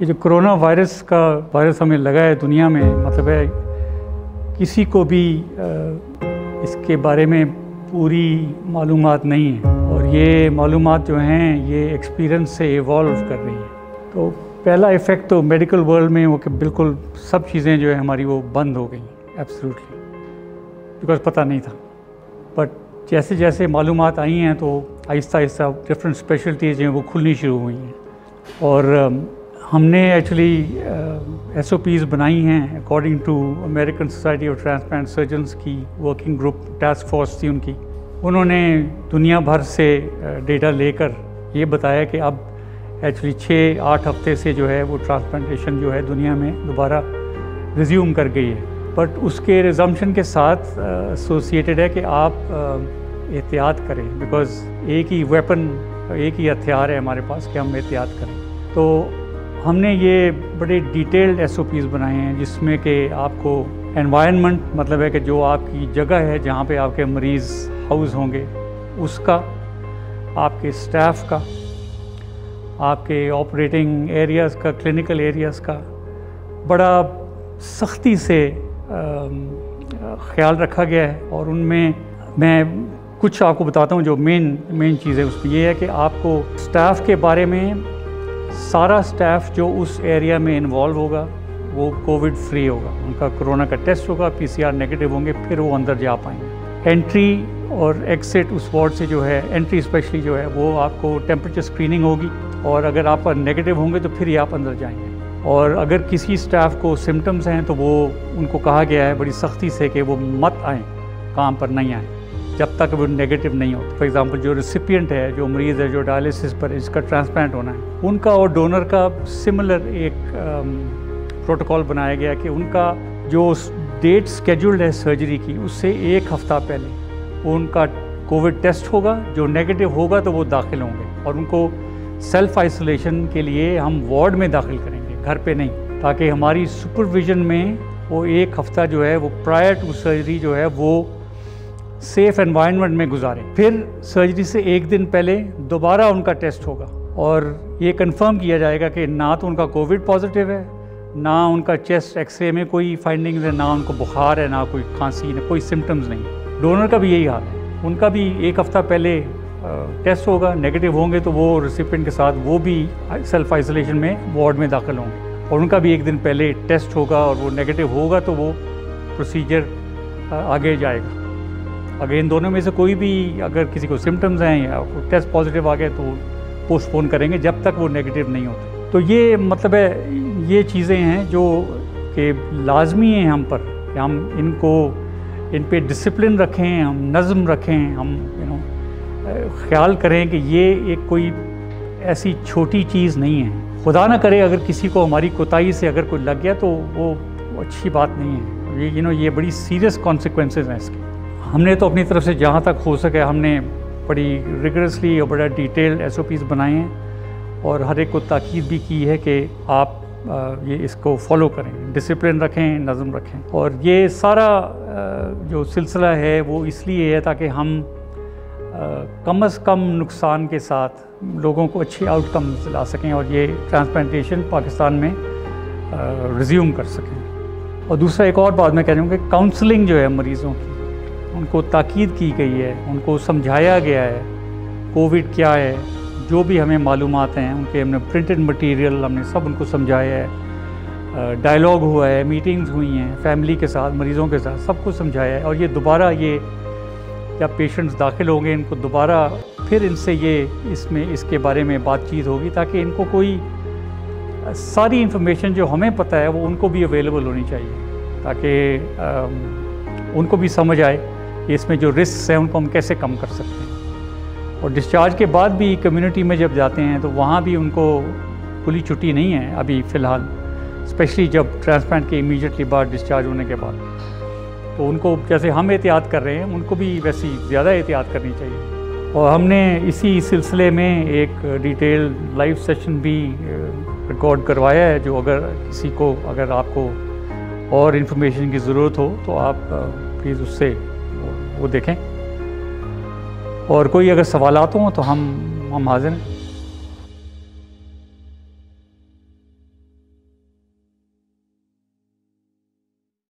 ये जो corona virus हमें लगा है दुनिया में, मतलब है किसी को भी इसके बारे में पूरी मालूमात नहीं है और ये मालूमात जो हैं ये एक्सपीरियंस से इवॉल्व कर रही हैं। तो पहला इफ़ेक्ट तो मेडिकल वर्ल्ड में वो कि बिल्कुल सब चीज़ें जो है हमारी वो बंद हो गई एब्सोल्युटली, बिकॉज पता नहीं था। बट जैसे जैसे मालूमात आई हैं तो आहिस्ता आहिस्ता डिफरेंट स्पेशलिटीज़ जो हैं वो खुलनी शुरू हुई हैं और हमने एक्चुअली SOPs बनाई हैं according to American Society of Transplant Surgeons की वर्किंग ग्रुप टास्क फोर्स थी उनकी। उन्होंने दुनिया भर से डेटा लेकर ये बताया कि अब एक्चुअली 6-8 हफ्ते से जो है वो ट्रांसप्लांटेशन जो है दुनिया में दोबारा रिज्यूम कर गई है। बट उसके रिजम्पशन के साथ एसोसिएटेड है कि आप एहतियात करें, बिकॉज़ एक ही वेपन, एक ही हथियार है हमारे पास कि हम एहतियात करें। तो हमने ये बड़े डिटेल्ड SOPs बनाए हैं जिसमें कि आपको एनवायरनमेंट, मतलब है कि जो आपकी जगह है जहाँ पे आपके मरीज़ हाउस होंगे उसका, आपके स्टाफ का, आपके ऑपरेटिंग एरियाज़ का, क्लिनिकल एरियाज़ का बड़ा सख्ती से ख्याल रखा गया है। और उनमें मैं कुछ आपको बताता हूँ जो मेन चीज़ है उसमें ये है कि आपको स्टाफ के बारे में, सारा स्टाफ जो उस एरिया में इन्वॉल्व होगा वो कोविड फ्री होगा, उनका कोरोना का टेस्ट होगा, PCR नेगेटिव होंगे, फिर वो अंदर जा पाएंगे। एंट्री और एग्जिट उस वार्ड से जो है, एंट्री स्पेशली जो है वो आपको टेम्परेचर स्क्रीनिंग होगी और अगर आप नेगेटिव होंगे तो फिर ही आप अंदर जाएंगे। और अगर किसी स्टाफ को सिम्टम्स हैं तो वो उनको कहा गया है बड़ी सख्ती से कि वो मत आएँ, काम पर नहीं आएँ जब तक वो नेगेटिव नहीं हो। फॉर एग्जांपल जो रेसिपिएंट है, जो मरीज़ है जो डायलिसिस पर इसका ट्रांसप्लांट होना है, उनका और डोनर का सिमिलर एक प्रोटोकॉल बनाया गया कि उनका जो डेट स्केड्यूल्ड है सर्जरी की उससे 1 हफ़्ता पहले उनका कोविड टेस्ट होगा, जो नेगेटिव होगा तो वो दाखिल होंगे और उनको सेल्फ आइसोलेशन के लिए हम वार्ड में दाखिल करेंगे, घर पे नहीं, ताकि हमारी सुपरविजन में वो 1 हफ़्ता जो है वो प्रायर टू सर्जरी जो है वो सेफ़ एनवायरनमेंट में गुजारें। फिर सर्जरी से 1 दिन पहले दोबारा उनका टेस्ट होगा और ये कंफर्म किया जाएगा कि ना तो उनका कोविड पॉजिटिव है, ना उनका चेस्ट एक्सरे में कोई फाइंडिंग्स है, ना उनको बुखार है, ना कोई खांसी, ना कोई सिम्टम्स नहीं। डोनर का भी यही हाल है, उनका भी 1 हफ़्ता पहले टेस्ट होगा, नेगेटिव होंगे तो वो रेसिपिएंट के साथ वो भी सेल्फ आइसोलेशन में वार्ड में दाखिल होंगे और उनका भी 1 दिन पहले टेस्ट होगा और वो नेगेटिव होगा तो वो प्रोसीजर आगे जाएगा। अगर इन दोनों में से कोई भी, अगर किसी को सिम्टम्स हैं या टेस्ट पॉजिटिव आ गए तो पोस्टपोन करेंगे जब तक वो नेगेटिव नहीं होते। तो ये मतलब है ये चीज़ें हैं जो कि लाजमी हैं हम पर कि हम इन पे डिसिप्लिन रखें, हम नज़म रखें, हम ख्याल करें कि ये एक कोई ऐसी छोटी चीज़ नहीं है। खुदा ना करे अगर किसी को हमारी कोताही से अगर कोई लग गया तो वो अच्छी बात नहीं है। ये बड़ी सीरियस कॉन्सिक्वेंसेस हैं इसके। हमने तो अपनी तरफ से जहाँ तक हो सके हमने बड़ी रिगरसली और बड़ा डिटेल्ड SOPs बनाए हैं और हर एक को ताकीद भी की है कि आप ये इसको फॉलो करें, डिसिप्लिन रखें, नज़म रखें। और ये सारा जो सिलसिला है वो इसलिए है ताकि हम कम से कम नुकसान के साथ लोगों को अच्छी आउटकम्स ला सकें और ये ट्रांसप्लांटेशन पाकिस्तान में रिज्यूम कर सकें। और दूसरा एक और बात मैं कह रहा हूँ कि काउंसलिंग जो है मरीज़ों की, उनको ताकीद की गई है, उनको समझाया गया है कोविड क्या है, जो भी हमें मालूमात हैं उनके हमने प्रिंटेड मटेरियल हमने सब उनको समझाया है, डायलॉग हुआ है, मीटिंग्स हुई हैं फैमिली के साथ, मरीज़ों के साथ, सबको समझाया है। और ये दोबारा ये जब पेशेंट्स दाखिल होंगे इनको दोबारा फिर इनसे ये इसके बारे में बातचीत होगी ताकि इनको कोई सारी इन्फॉर्मेशन जो हमें पता है वो उनको भी अवेलेबल होनी चाहिए ताकि उनको भी समझ आए कि इसमें जो रिस्क हैं उनको हम कैसे कम कर सकते हैं। और डिस्चार्ज के बाद भी कम्युनिटी में जब जाते हैं तो वहाँ भी उनको खुली छुट्टी नहीं है अभी फ़िलहाल, स्पेशली जब ट्रांसप्लांट के इमीडिएटली बाद डिस्चार्ज होने के बाद। तो उनको जैसे हम एहतियात कर रहे हैं उनको भी वैसी ज़्यादा एहतियात करनी चाहिए। और हमने इसी सिलसिले में एक डिटेल लाइव सेशन भी रिकॉर्ड करवाया है, जो अगर आपको और इन्फॉर्मेशन की ज़रूरत हो तो आप प्लीज़ उससे वो देखें। और कोई अगर सवालात हों तो हम हाज़िर हैं।